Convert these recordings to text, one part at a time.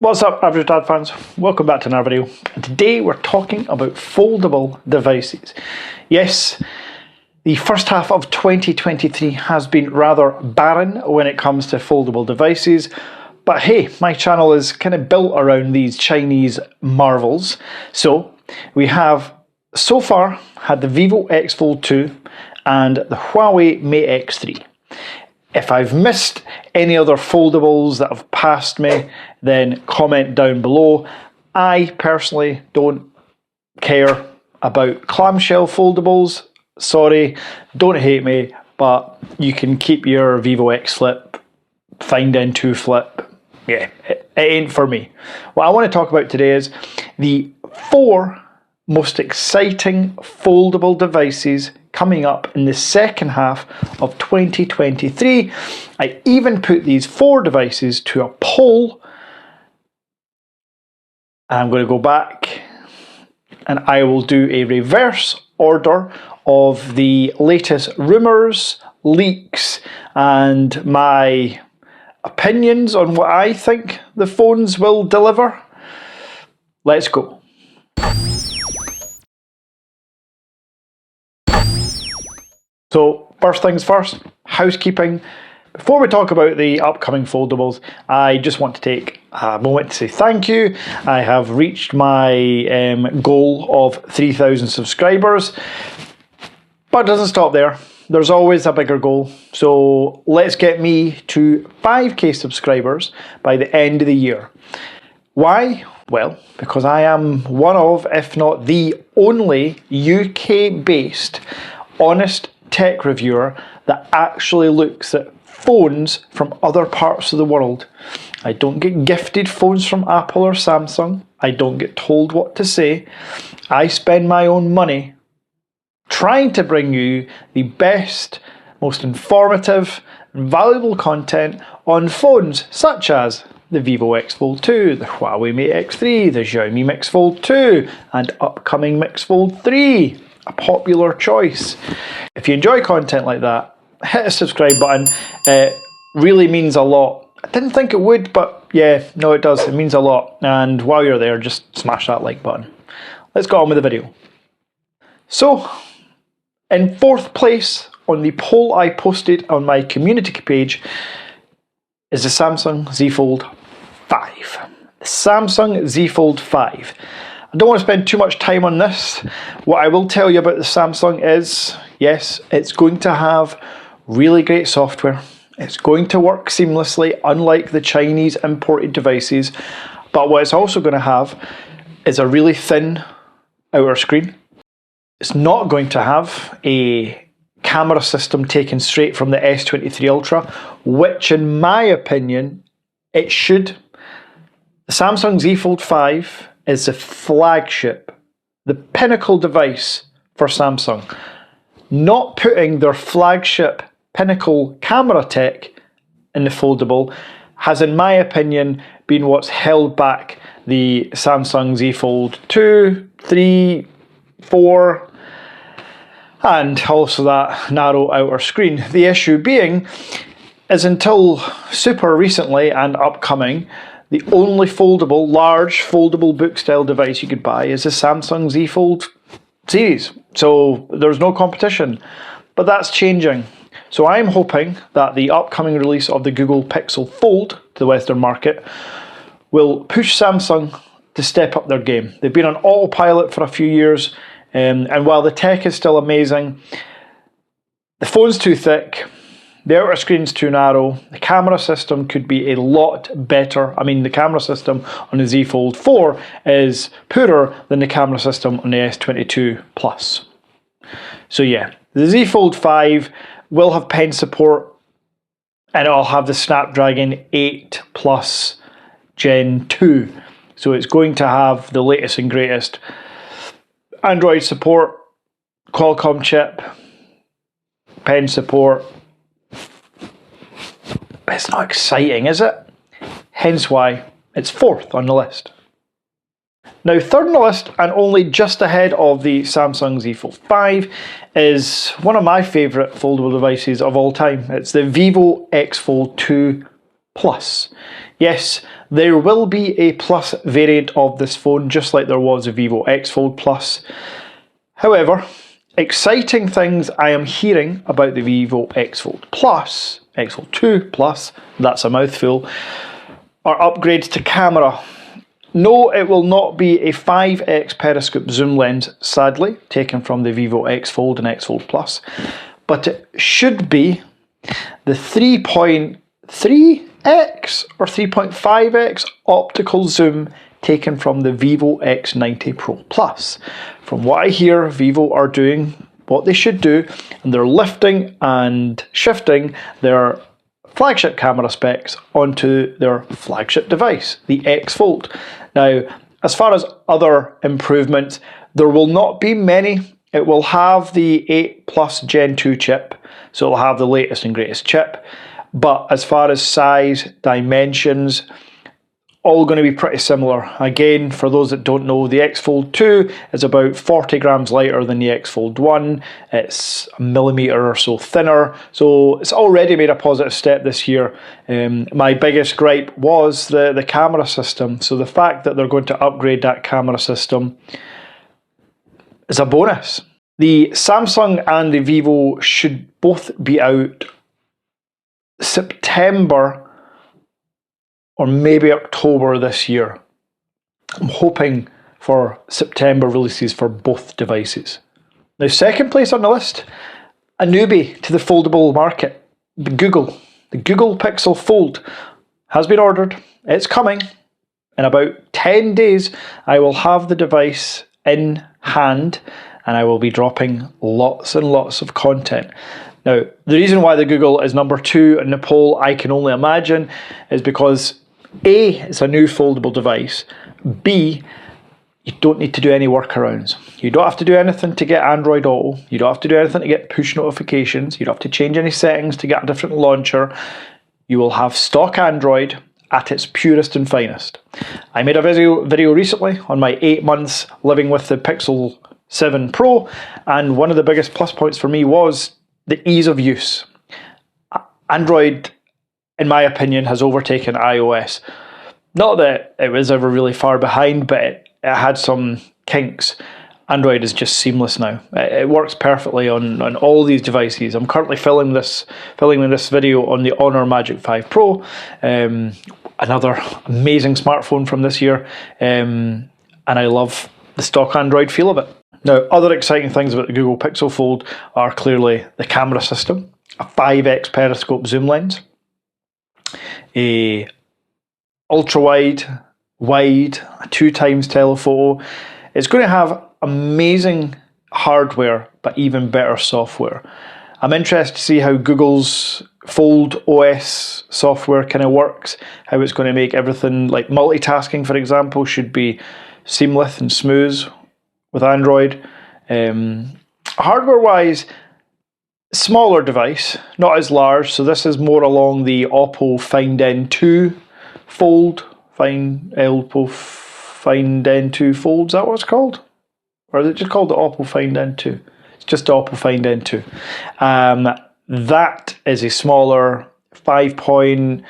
What's up, average dad fans? Welcome back to another video. And today we're talking about foldable devices. Yes, the first half of 2023 has been rather barren when it comes to foldable devices, but hey, my channel is kind of built around these Chinese marvels. So we have so far had the Vivo X Fold 2 and the Huawei Mate X3. If I've missed any other foldables that have passed me, then comment down below. I personally don't care about clamshell foldables. Sorry, don't hate me, but you can keep your Vivo X Flip, Find N2 Flip. Yeah, it ain't for me. What I want to talk about today is the 4 most exciting foldable devices coming up in the second half of 2023. I even put these 4 devices to a poll. I'm going to go back and I will do a reverse order of the latest rumours, leaks, and my opinions on what I think the phones will deliver. Let's go. So first things first, housekeeping. Before we talk about the upcoming foldables, I just want to take a moment to say thank you. I have reached my goal of 3,000 subscribers, but it doesn't stop there. There's always a bigger goal. So let's get me to 5k subscribers by the end of the year. Why? Well, because I am one of, if not the only UK-based honest tech reviewer that actually looks at phones from other parts of the world. I don't get gifted phones from Apple or Samsung. I don't get told what to say. I spend my own money trying to bring you the best, most informative and valuable content on phones such as the Vivo X Fold 2, the Huawei Mate X3, the Xiaomi Mix Fold 2 and upcoming Mix Fold 3. A popular choice. If you enjoy content like that, hit the subscribe button. It really means a lot. I didn't think it would, but yeah, no it does. It means a lot. And while you're there, just smash that like button. Let's get on with the video. So, in 4th place on the poll I posted on my community page is the Samsung Z Fold 5. The Samsung Z Fold 5. I don't want to spend too much time on this. What I will tell you about the Samsung is, yes, it's going to have really great software. It's going to work seamlessly, unlike the Chinese imported devices. But what it's also going to have is a really thin outer screen. It's not going to have a camera system taken straight from the S23 Ultra, which in my opinion, it should. The Samsung Z Fold 5 is the flagship, the pinnacle device for Samsung. Not putting their flagship pinnacle camera tech in the foldable has, in my opinion, been what's held back the Samsung Z Fold 2, 3, 4, and also that narrow outer screen. The issue being is until super recently and upcoming, the only foldable, large foldable book style device you could buy is the Samsung Z Fold series. So there's no competition, but that's changing. So I'm hoping that the upcoming release of the Google Pixel Fold to the Western market will push Samsung to step up their game. They've been on autopilot for a few years, and while the tech is still amazing, the phone's too thick. The outer screen's too narrow. The camera system could be a lot better. I mean, the camera system on the Z Fold 4 is poorer than the camera system on the S22 Plus. So yeah, the Z Fold 5 will have pen support and it'll have the Snapdragon 8 Plus Gen 2. So it's going to have the latest and greatest Android support, Qualcomm chip, pen support. But it's not exciting, is it? Hence why it's 4th on the list. Now, 3rd on the list, and only just ahead of the Samsung Z Fold 5, is one of my favourite foldable devices of all time. It's the Vivo X Fold 2 Plus. Yes, There will be a Plus variant of this phone, just like there was a Vivo X Fold Plus. However, exciting things I am hearing about the Vivo X Fold Plus, X Fold 2 Plus, that's a mouthful, are upgrades to camera. No, it will not be a 5x periscope zoom lens, sadly, taken from the Vivo X Fold and X Fold Plus, but it should be the 3.3x or 3.5x optical zoom taken from the Vivo X90 Pro Plus. From what I hear, Vivo are doing what they should do, and they're lifting and shifting their flagship camera specs onto their flagship device, the X Fold. Now, as far as other improvements, there will not be many. It will have the 8 Plus Gen 2 chip, so it'll have the latest and greatest chip. But as far as size, dimensions, all going to be pretty similar. Again, for those that don't know, the X Fold 2 is about 40 grams lighter than the X Fold 1. It's a millimetre or so thinner, so it's already made a positive step this year. My biggest gripe was the camera system, so the fact that they're going to upgrade that camera system is a bonus. The Samsung and the Vivo should both be out September or maybe October this year. I'm hoping for September releases for both devices. Now, second place on the list, a newbie to the foldable market, the Google Pixel Fold has been ordered. It's coming. In about 10 days, I will have the device in hand and I will be dropping lots and lots of content. Now, the reason why the Google is number 2 in the poll, I can only imagine, is because A, it's a new foldable device. B, you don't need to do any workarounds. You don't have to do anything to get Android Auto. You don't have to do anything to get push notifications. You don't have to change any settings to get a different launcher. You will have stock Android at its purest and finest. I made a video recently on my 8 months living with the Pixel 7 Pro, and one of the biggest plus points for me was the ease of use. Android, in my opinion, has overtaken iOS. Not that it was ever really far behind, but it had some kinks. Android is just seamless now. It works perfectly on all these devices. I'm currently filming this video on the Honor Magic 5 Pro, another amazing smartphone from this year, and I love the stock Android feel of it. Now, other exciting things about the Google Pixel Fold are clearly the camera system, a 5x periscope zoom lens, a ultra-wide, wide, a 2x telephoto. It's going to have amazing hardware, but even better software. I'm interested to see how Google's Fold OS software kind of works, how it's going to make everything, like multitasking, for example, should be seamless and smooth with Android. Hardware-wise, smaller device, not as large, so this is more along the Oppo Find N2 Fold, Oppo Find N2 Fold, is that what it's called? Or is it just called the Oppo Find N2? It's just the Oppo Find N2. That is a smaller 5.5,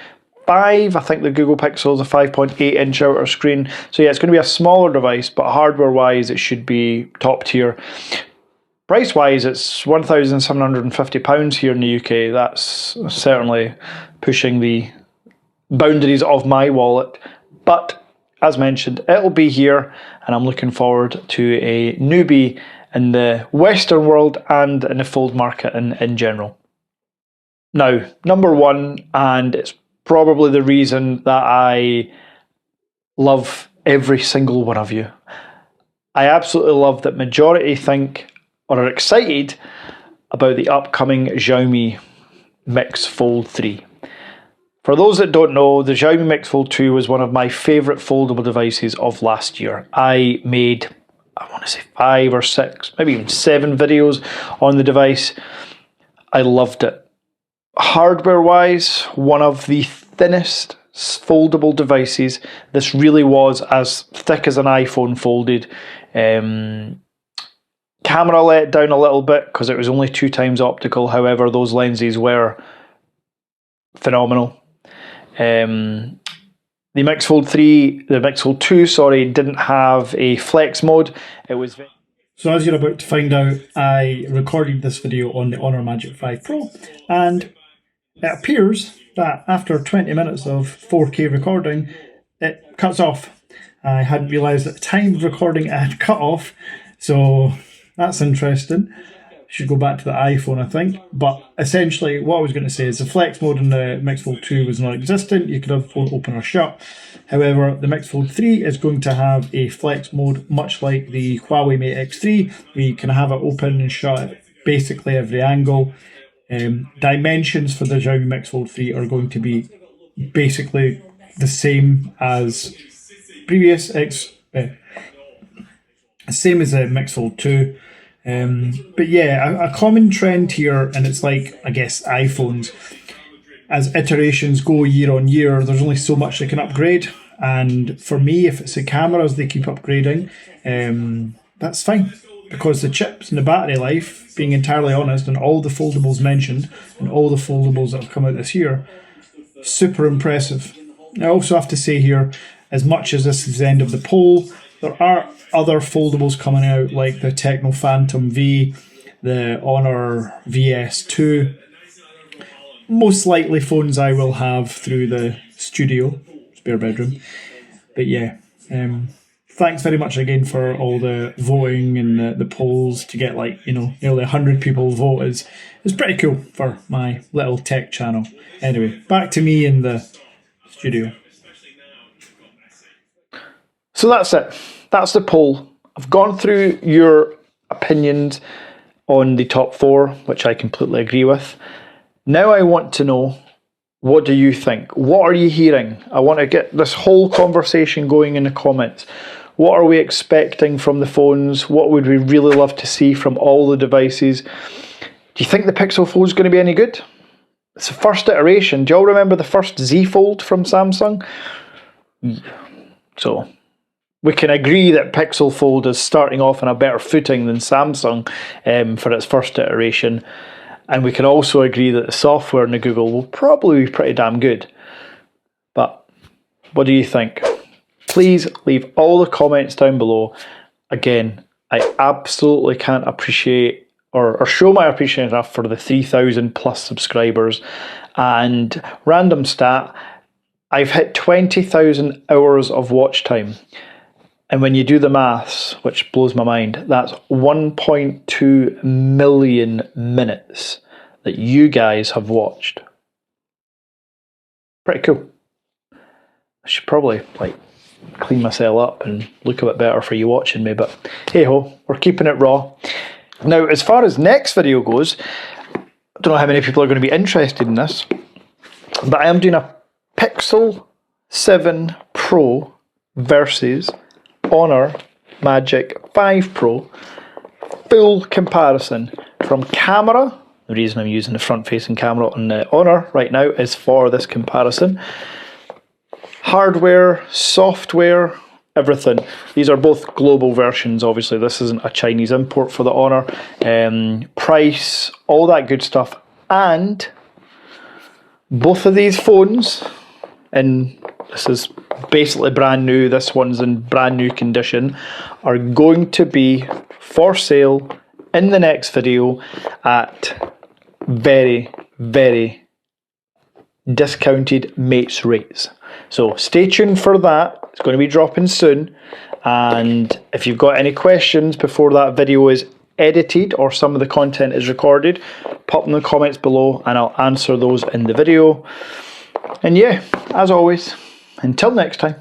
I think the Google Pixel is a 5.8 inch outer screen. So yeah, it's going to be a smaller device, but hardware wise it should be top tier. Price wise it's £1,750 here in the UK. That's certainly pushing the boundaries of my wallet. But as mentioned, it'll be here and I'm looking forward to a newbie in the Western world and in the fold market in general. Now, number one, and it's probably the reason that I love every single one of you. I absolutely love that majority think or are excited about the upcoming Xiaomi Mix Fold 3. For those that don't know, the Xiaomi Mix Fold 2 was one of my favourite foldable devices of last year. I made, I want to say 5 or 6, maybe even 7 videos on the device. I loved it. Hardware wise, one of the thinnest foldable devices. This really was as thick as an iPhone folded. Camera let down a little bit because it was only 2x optical. However, those lenses were phenomenal. The Mix Fold 3, the Mix Fold 2, sorry, didn't have a flex mode. It was... So as you're about to find out, I recorded this video on the Honor Magic 5 Pro, and it appears that after 20 minutes of 4K recording, it cuts off. I hadn't realised at the time of recording it had cut off, so that's interesting. Should go back to the iPhone, I think. But essentially, what I was going to say is the flex mode in the Mix Fold 2 was non-existent. You could have the phone open or shut. However, the Mix Fold 3 is going to have a flex mode, much like the Huawei Mate X3. We can have it open and shut at basically every angle. Dimensions for the Xiaomi Mix Fold 3 are going to be basically the same as previous same as the Mix Fold 2. But yeah, a common trend here, and it's like, I guess, iPhones, as iterations go year on year, there's only so much they can upgrade. And for me, if it's the cameras they keep upgrading, that's fine. Because the chips and the battery life, being entirely honest, and all the foldables mentioned, and all the foldables that have come out this year, super impressive. I also have to say here, as much as this is the end of the poll, there are other foldables coming out, like the Techno Phantom V, the Honor VS2. Most likely phones I will have through the studio, spare bedroom. But yeah, thanks very much again for all the voting and the polls to get, like, you know, nearly 100 people vote is pretty cool for my little tech channel. Anyway, back to me in the studio. So that's it. That's the poll. I've gone through your opinions on the top 4, which I completely agree with. Now I want to know, what do you think? What are you hearing? I want to get this whole conversation going in the comments. What are we expecting from the phones? What would we really love to see from all the devices? Do you think the Pixel Fold is going to be any good? It's the first iteration. Do you all remember the first Z Fold from Samsung? So we can agree that Pixel Fold is starting off on a better footing than Samsung for its first iteration. And we can also agree that the software in the Google will probably be pretty damn good. But what do you think? Please leave all the comments down below. Again, I absolutely can't appreciate or show my appreciation enough for the 3,000 plus subscribers. And random stat, I've hit 20,000 hours of watch time. And when you do the maths, which blows my mind, that's 1.2 million minutes that you guys have watched. Pretty cool. I should probably clean myself up and look a bit better for you watching me, but hey ho, we're keeping it raw. Now, as far as next video goes, I don't know how many people are going to be interested in this, but I am doing a Pixel 7 Pro versus Honor Magic 5 Pro full comparison from camera. The reason I'm using the front-facing camera on the Honor right now is for this comparison. Hardware, software, everything. These are both global versions, obviously. This isn't a Chinese import for the Honor. Price, all that good stuff. And both of these phones, and this is basically brand new, this one's in brand new condition, are going to be for sale in the next video at very, very discounted mates rates. So stay tuned for that. It's going to be dropping soon. And if you've got any questions before that video is edited or some of the content is recorded, pop them in the comments below and I'll answer those in the video. And yeah, as always, until next time.